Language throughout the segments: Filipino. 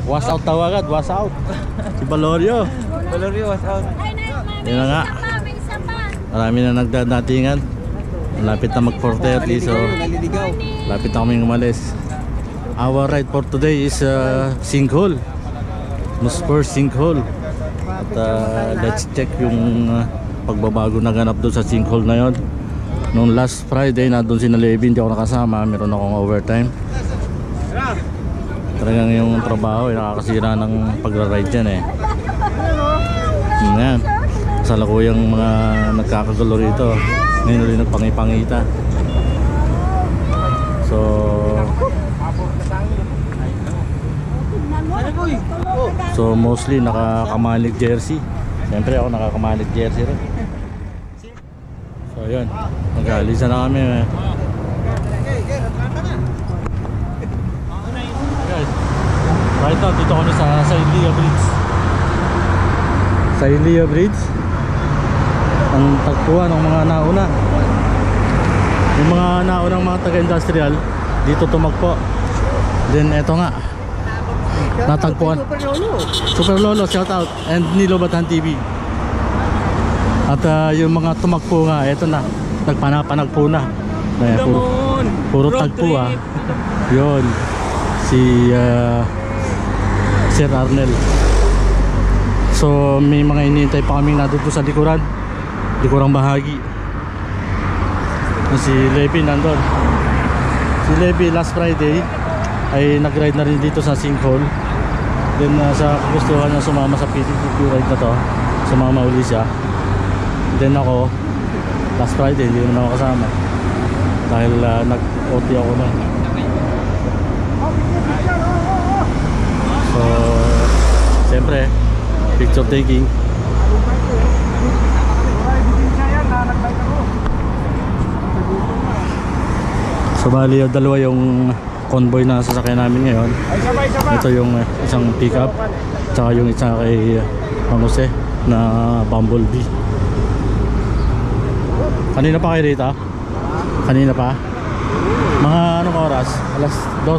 Was out tawagan, was out. Si Valorio. Valorio, was out. Yun na nga. Marami na nagdadatingan. Malapit na mag 4:30, so lapit na kaming umalis. Our ride for today is sinkhole. Muspur sinkhole. At let's check yung pagbabago na ganap doon sa sinkhole na yon. Noong last Friday nandun si Nalevin, hindi ako nakasama. Meron akong overtime. Talagang yung trabaho nakakasira ng pagra-ride dyan eh. Yan. Salakuyang mga nagkakagulo rito. Ngayon ulit nagpangipangita. So mostly nakakamalig jersey. Siyempre ako nakakamalig jersey rin. So yun, mag-aalisa na kami eh. Guys, right now dito kami sa Sailia Bridge. Sailia Bridge ang tagpuan ng mga nauna. Yung mga naunang mga taga-industrial dito tumagpo. Then eto nga, natagpuan Super Lolo, shout out, and Nilobatan TV. At yung mga tumakpo nga, eto na, nagpanapanagpo na. Puro tagpo ah. Yun, si Sir Arnel. So may mga inintay pa kaming natuto sa likurang bahagi. Si Levi nandun. Si Levi last Friday ay nag-ride na rin dito sa sinkhole. Then sa gustuhan niya sumama sa PTTP ride na to, sumama uli siya. Then ako last Friday hindi naman ako kasama dahil nag-OT ako na. So siyempre picture taking. So bali dalawa yung convoy na sasakyan namin ngayon. Ito yung isang pickup, tsaka yung isa kay Mang Jose na Bumblebee. Kanina pa kayo rito? Kanina pa? Mga anong oras? Alas 2?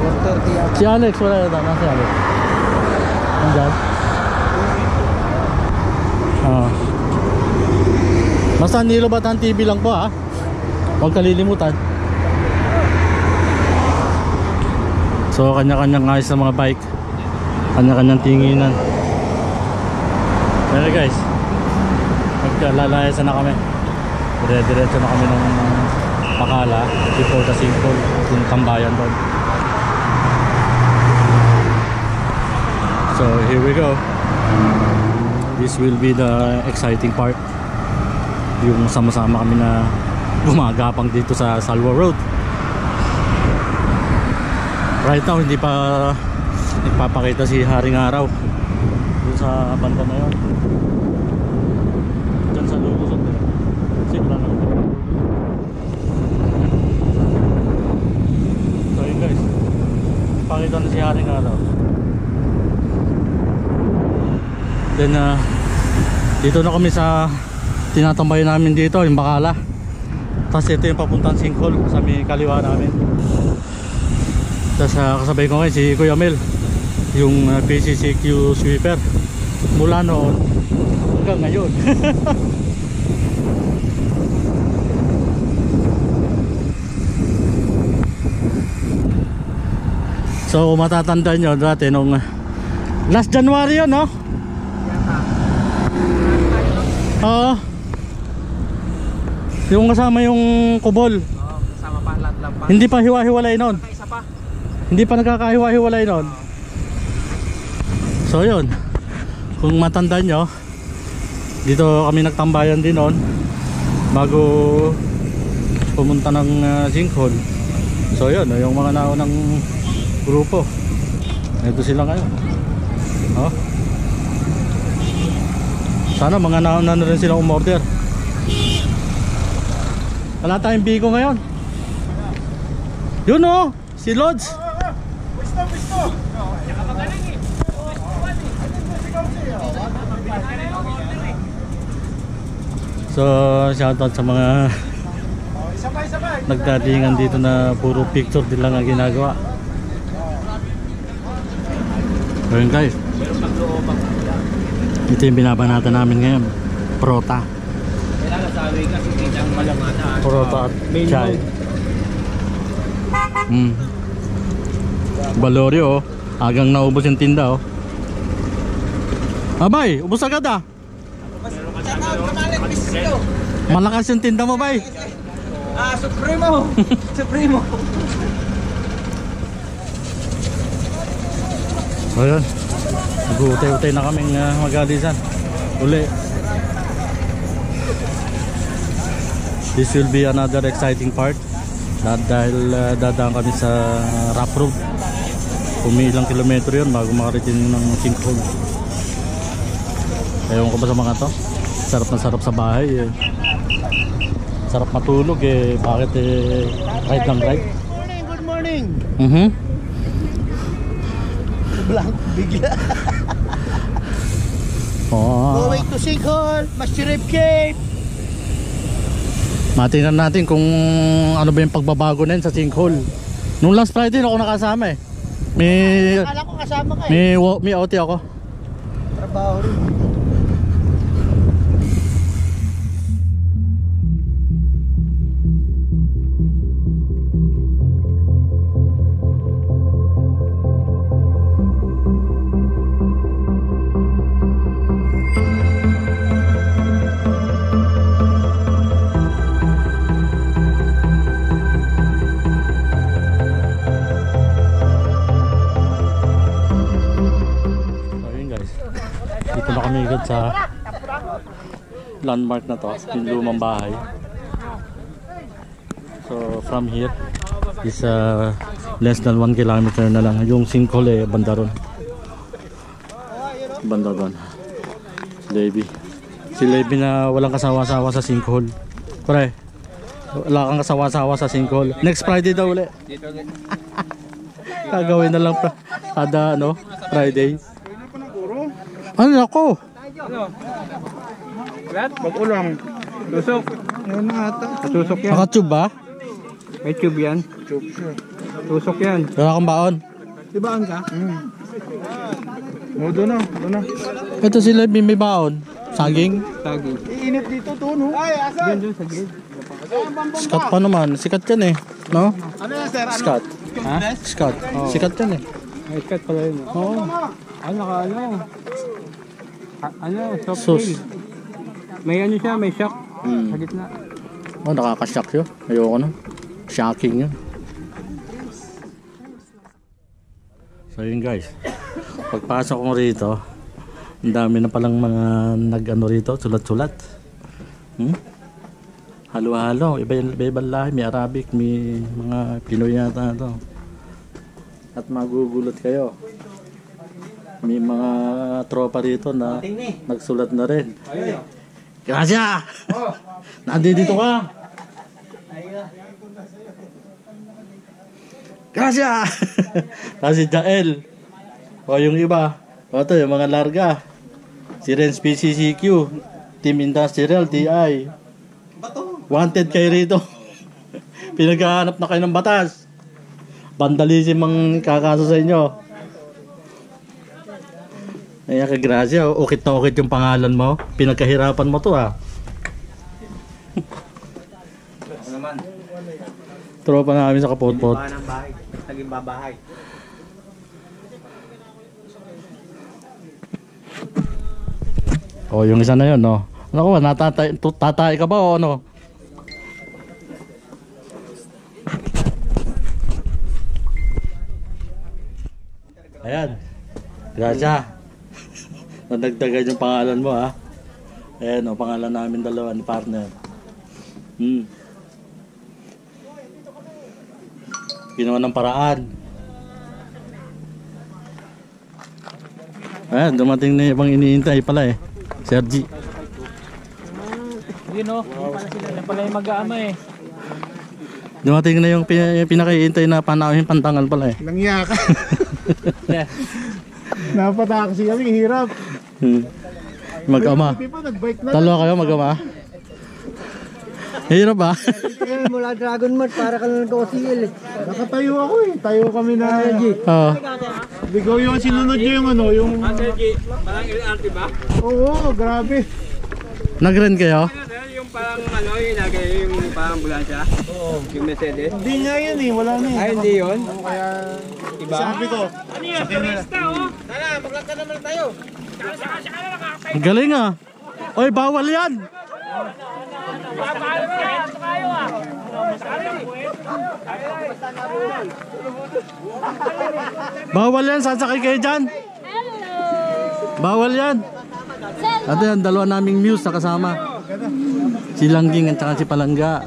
4:30. Si Alex, wala na si Alex. Nandyan? Basta Nilobatan TV lang po ha. Huwag kalilimutan. So kanya-kanyang ayos ng mga bike, kanya-kanyang tinginan. Pero guys, maglalalayasan na kami. Dire-diretso na kami ng Pakala before the sinkhole, yung tambayan doon. So here we go. This will be the exciting part. Yung sama-sama kami na gumagapang dito sa Salwa Road. Right now hindi pa nagpapakita si Haring Araw doon sa banda na yun. Diyan sa lulusot eh. Kasi wala naman. So yun guys, pakita na si Haring Araw. Then dito na kami sa tinatambayan namin dito, yung Bakala. Tapos ito yung papuntang sinkhole sa may kaliwa namin. Tapos kasabay ko ngayon si Kuya Mel, yung PCCQ sweeper. Mula noon hanggang ngayon. So kung matatandaan nyo dati nung last January yun, no? Oo. Yung kasama yung kubol. Kasama pa lahat pa. Hindi pa hiwa-hiwalay noon. Isa pa. Hindi pa nagkakahiwa-hiwalay noon. So yun, kung matandaan nyo, dito kami nagtambayan din noon bago pumunta ng sinkhole. So yun, yung mga naunang grupo, ito sila ngayon. Oh. Sana mga nauna na rin silang umorder. Wala tayong bigo ngayon. Yun o, si Lods. So shoutout sa mga nagdatingan dito na puro picture din lang ang ginagawa. Ayun guys, Meron pang looban. ito yung binabanatan namin ngayon. Prota. Kailangan sabi kasi kitang malamana. Prota at chai. Valorio, agang naubos yung tinda oh. Abay, ubos agad ah. Malakas yung tinda mo bay. Supremo! Supremo! Ayun, nag-utay-utay na kaming magalisan uli. This will be another exciting part dahil dadaan kami sa rough road. Umiilang kilometro yun bago makarating ng sinkhole. Ewan ko ba sa mga to, sarap na sarap sa bahay eh. Sarap matulog eh, bakit ride ng ride. Good morning. Blank bigla. Oh. Going to Sinkhole, Masirip Cave. Matingnan natin kung ano ba yung pagbabago na yun sa sinkhole. Nung last Friday ako nakasama eh. Akala ko kasama ka eh. May OT ako. Trabaho rin. Dito na kami agad sa landmark na to, yung lumang bahay. So from here is less than 1 kilometer na lang. Yung sinkhole eh, banda ron. Banda doon. Si Levi na walang kasawa-sawa sa sinkhole. Pre, wala kang kasawa-sawa sa sinkhole. Next Friday daw ulit. Gagawin na lang kada Friday. Ano ako? Ano? What? Pag-ulang. Tusok. Ngayon na ata. Tusok yan. Nakatube ba? May tube yan. Tusok yan. Wala kang baon? Dibaan ka? O, doon na. Ito si Levi may baon. Saging. Tagi. Iinit dito to, no? Ay, asan? Doon sa gate. Sikat pa naman. Sikat yan eh. No? Ano yan, sir? Ano? Sikat. Ha? Sikat. Sikat yan eh. May cut pala yun. Oo. Soft Sus. tail. May ano siya, may shock. Sa gitna. Oh, nakaka-shock yun. Ayoko na. Shocking yun. So yun guys. Pagpasok ko rito, ang dami na palang mga nag-ano rito, sulat-sulat. Halo-halo. Iba-ibang lahi. May Arabic, may mga Pinoy yata ito. At magugulat kayo. May mga tropa rito na nagsulat na rin. Gracia! Nandito ka! Gracia! Kasi Jael. O yung iba. O ito yung mga larga. Si Renz PCCQ. Team Industrial TI. Wanted kayo rito. Pinaghahanap na kayo ng batas. Vandalism ang kakaso sa inyo. Ay, Gracia, ukit na ukit yung pangalan mo. Pinagkahirapan mo to ah. Ano naman? Tropa namin sa kapot-pot. Bahan ng bahay. Naging babahay. O, yung isa na yun, no? Ano ba, tatay ka ba o ano? Ayan. Gracia. Nadagdagan yung pangalan mo ha. Ayan o, pangalan namin dalawa ni partner. Ginawa ng paraan. Ayan, dumating na ibang iniintay pala eh. Sergi. Yun o. Yan pala yung mag-aama eh. Dumating na yung pinakaihintay na panahon pantangal pala eh. Langya ka. Napataksi kami, hirap. Mag-ama. Nag-bike na. Talo kayo mag-ama. Hirap ba? Mula Dragon Mart, para ka lang nag-OCL eh. Nakatayo ako eh. Tayo kami na. Oo. Bigaw yung sinunod nyo yung ano, yung... Parang LRT ba? Oo, grabe. Nag-rent kayo? Yung parang ano, yung parang ambulansya? Oo. Yung Mercedes? Hindi nga yun eh, wala na eh. Ay, hindi yun? Kaya... Iba? Sabi ko. Ano yun? Turista oh! Tara, maglakad naman tayo! Ang galing ah. Oy, bawal yan. Bawal yan, sasakay kayo dyan. Bawal yan. At yan, dalawa naming muse na kasama. Si Langging at saka si Palangga.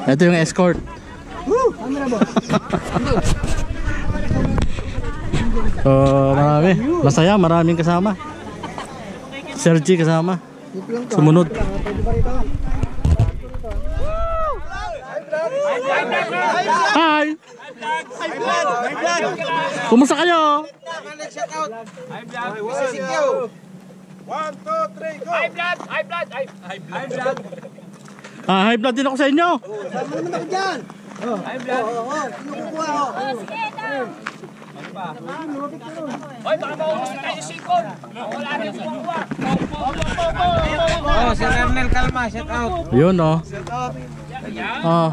Ito yung escort. So, marami. Masaya, maraming kasama. Sergi kasama. Sumunod. Hi! Kumusta kayo? High blood din ako sa inyo. Hoy, baka maubos tayo yung singkon. Wala rin yung kuha. Oh, si Ernel Calma, shout out. Yun oh. Oh.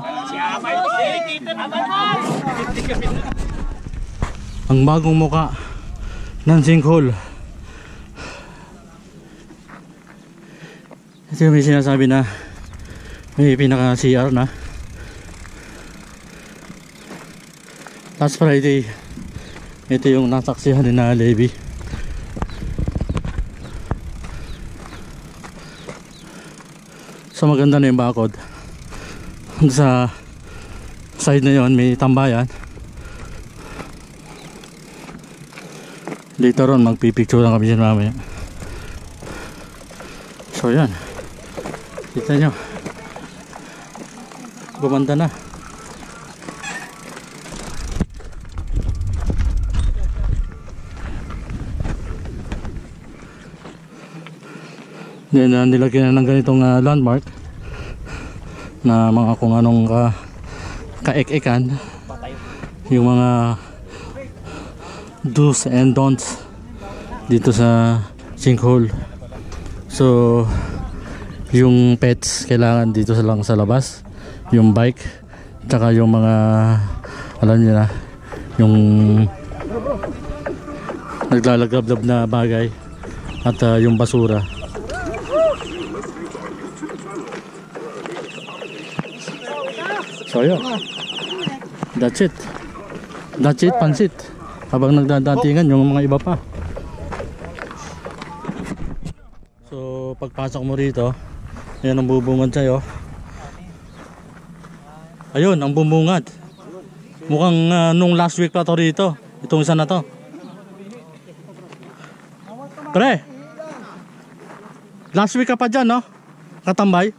Ang bagong muka ng sinkhole. Ito yung may sinasabi na may pinaka CR na. Last Friday, ito yung nasaksihan ni na Levi. So maganda na yung bakod. Sa side na yon may tambayan. Later on magpipicture lang kami dyan mamaya. So yan, kita nyo, gumanda na. Then nilagyan na ng ganitong landmark na mga kung anong kaek-ekan, yung mga do's and don'ts dito sa sinkhole. So yung pets kailangan dito lang sa labas, yung bike, tsaka yung mga alam niyo na, yung naglalagablab na bagay at yung basura. So yun, that's it, pansit habang nagdadatingan yung mga iba pa. So pagpasok mo rito, yan ang bubungad sa'yo. Ayun ang bubungad. Mukhang nung last week pa to rito, itong isa na to. Pre, last week ka pa dyan, no? Katambay.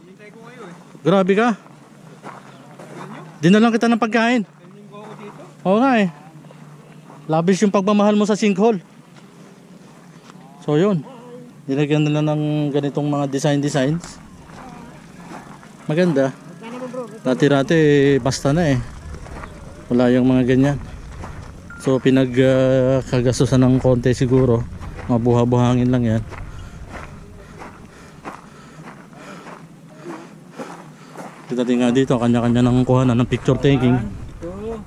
Grabe ka. Dinalang kita ng pagkain. Oo nga eh. Labis yung pagmamahal mo sa sinkhole. So yun, nilagyan nila ng ganitong mga designs. Maganda. Dati-dati basta na eh. Wala yung mga ganyan. So pinagkagastusan ng konti siguro. Mga buha-buhangin lang yan. Dating nga dito, kanya-kanya nang kuha na ng picture taking. 1, 2,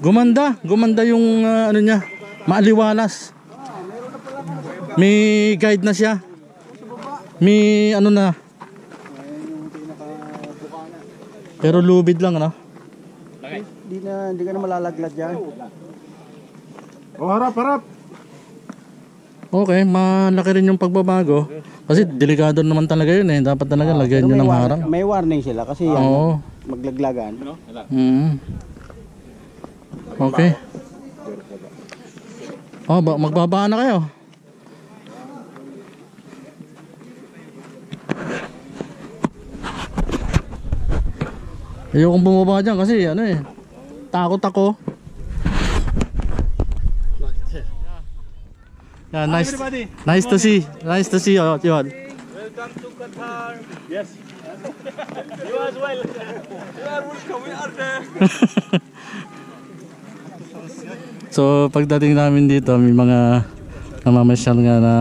3. Gumanda yung ano niya, maaliwalas. May guide na siya. May ano na. Pero lubid lang, ano? Hindi ka na malalaglag yan. O, harap. Okay, malaki rin yung pagbabago. Kasi delikado naman talaga yun eh. Dapat talaga lagyan nyo ng harang. May warning sila kasi yan, Oo. maglaglagan. Okay. Oh, magbabaan na kayo. Ayokong bumaba dyan kasi ano eh, takot ako. Yeah, nice to see. Nice to see you. Yun. Welcome to Qatar. Yes. You as well. So pagdating namin dito, may mga namamasyal nga na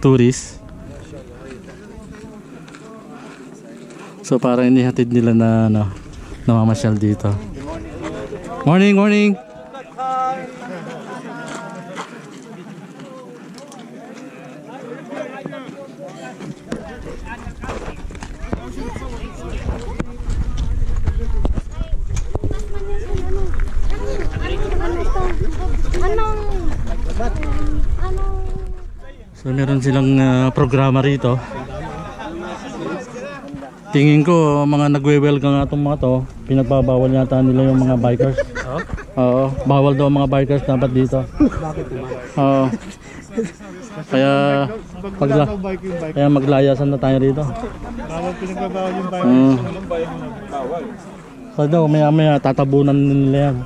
tourist. So parang inihatid nila na ano, namamasyal dito. Morning, morning. So meron silang programa rito. Tingin ko mga nagwe-welcome nga itong mga to. Pinagbabawal yata nila yung mga bikers. Oo, bawal daw mga bikers dapat dito. Oo. Kaya kaya maglayasan na tayo rito. Bawal pinagbabawal yung bike. So daw maya tatabunan nila yan.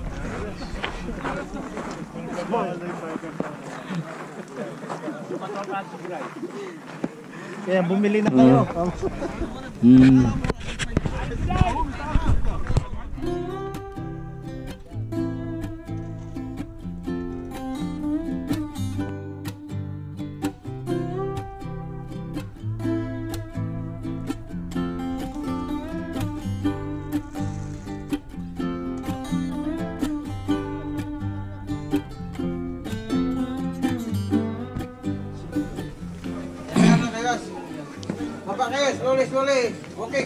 Kaya bumili na kayo. Slowly. Okay.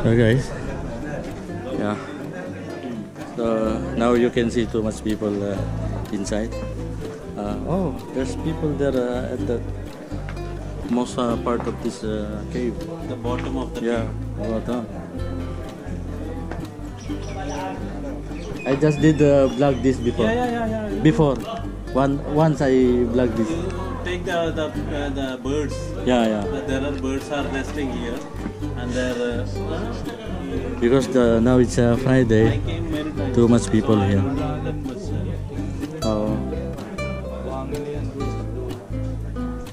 So guys, yeah. So now you can see too much people inside. Oh, there's people there at the most part of this cave. The bottom of the Yeah, bottom. I just did vlog this before. Yeah. Before, once I vlog this. Take the birds. Yeah. There are birds are nesting here, and there. Because now it's Friday, I came many times. too much people here.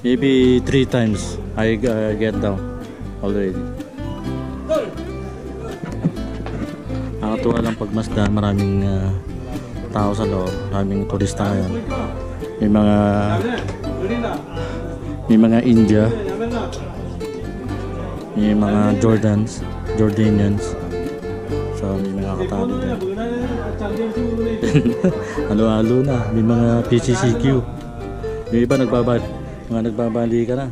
Maybe 3 times I get down already. Nakatuwa lang pagmasdan, maraming tao sa loob, maraming turista yan. May mga India, may mga Jordanians. So may mga katalo din. Halo-halo na, may mga PCCQ. Yung iba nagbabali ka na.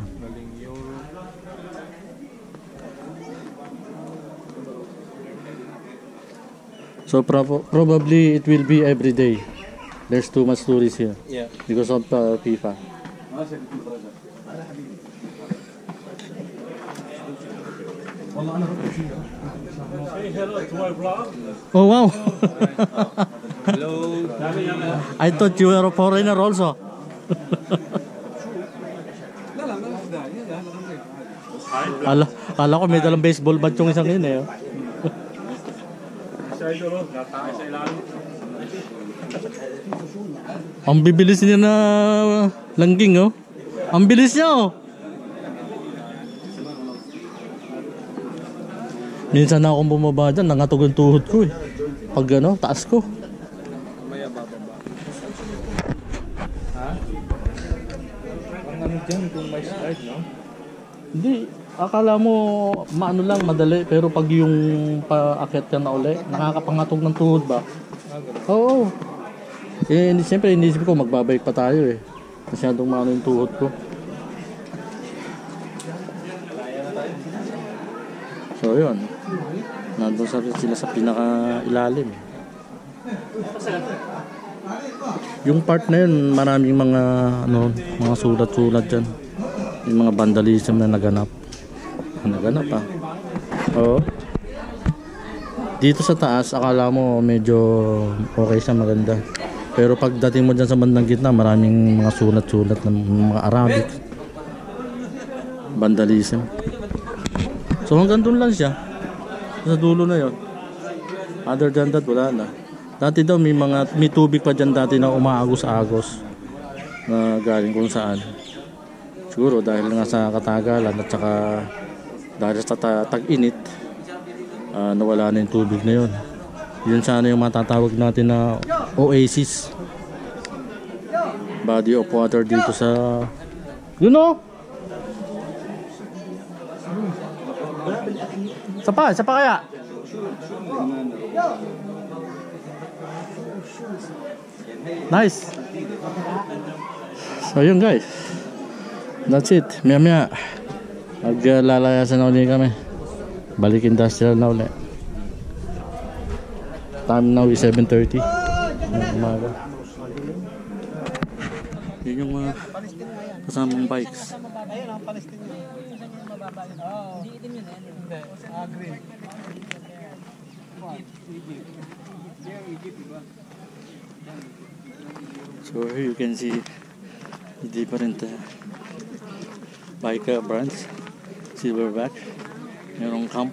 So probably it will be every day. There's too much tourists here. Yeah. Because of FIFA. Oh wow! Hello. I thought you were a foreigner also. Ala ko may dalang baseball bat yung isang yun eh. Oh. Ang bibilis niya na langging oh. Ang bilis niya oh. Minsan na akong bumaba dyan, nangatog ang tuhod ko eh. Pag ano, taas ko. Mamaya bababa. Ha? Ang ano dyan kung may slide, no? Hindi, akala mo maano lang, madali. Pero pag yung paakyat ka na uli, nakakapangatog ng tuhod ba? Oo. Eh, siyempre inisip ko magbabike pa tayo eh. Masyadong maano yung tuhod ko. So yun, nandun sila sa pinaka-ilalim. Yung part na yun, maraming mga mga sulat-sulat dyan. Yung mga vandalism na naganap. Naganap ah. Oo. Dito sa taas, akala mo medyo okay siya, maganda. Pero pagdating mo dyan sa bandang gitna, maraming mga sulat-sulat ng mga Arabic. Vandalism. So hanggang doon lang siya. Sa dulo na yon. Other than that, wala na. Dati daw may tubig pa dyan dati na umaagos-agos na galing kung saan. Siguro dahil nga sa katagalan at saka dahil sa tag-init, nawala na yung tubig na yun. Yun sana yung matatawag natin na oasis, body of water dito sa Isa pa kaya? Nice. So yun guys, that's it. Maya maglalayasan na ulit kami, balik industrial na ulit. Time now is 7:30 ng umaga. Yun yung mga kasamang bikes. Ayun ang Palestine. Oo. Hindi itim yun eh. Hindi. Green. So here you can see the different bike brands. Silverback, mayroong camp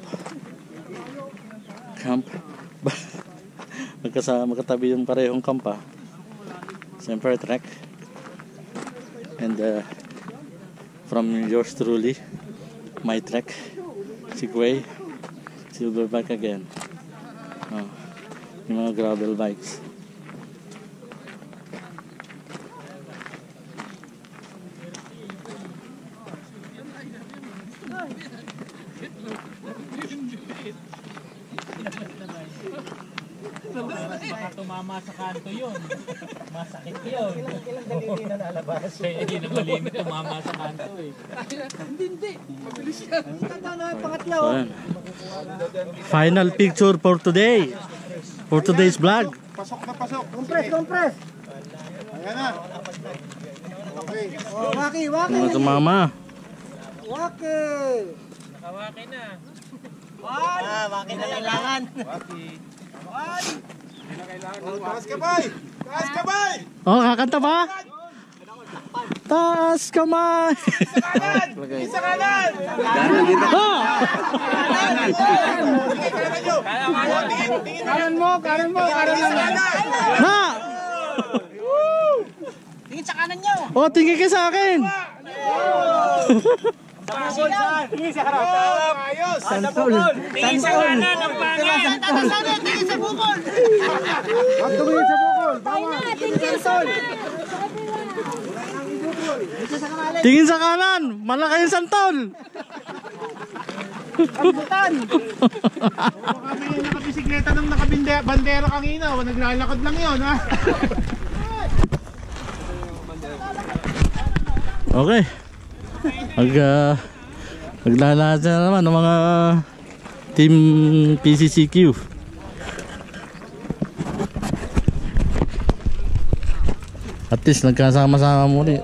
magkatabi yung parehong camp Siyempre Trek, and from yours truly, my Trek, Segway, Silverback again. Yung mga gravel bikes. Tumama sa kanto yun. Masakit yun. Ilang daliri na nalabas. Hindi na malimit tumama sa kanto eh. Hindi. Mabilis yan. Tanda na yung pangatlo. So, ayan. Final picture for today. For today's vlog. Pasok na pasok. Compress. Ayan na. Okay. Oh, Waki. Mga sumama. Waki. Nakawaki na. Waki na kailangan. Waki. Taas kamay! Oh, kakanta ba? Taas kamay! Isa kanan! Kanan mo! Ha! Tingin sa kanan nyo! Oh, tingin ka sa akin! Tingin sa harap! Ayos! Santol! Tingin sa kanan ang pangit. Tingin sa bukol! Wag tumingin sa bukol! Tama! Tingin sa kanan! Tingin sa kanan! Malaki yung santol! Kambutan! Kami yung nakabisikleta ng nakabandera kanina. Naglalakad lang yun, ha? Okay. Maglalakad na naman ng mga team PCCQ. At least nagkasama-sama muli.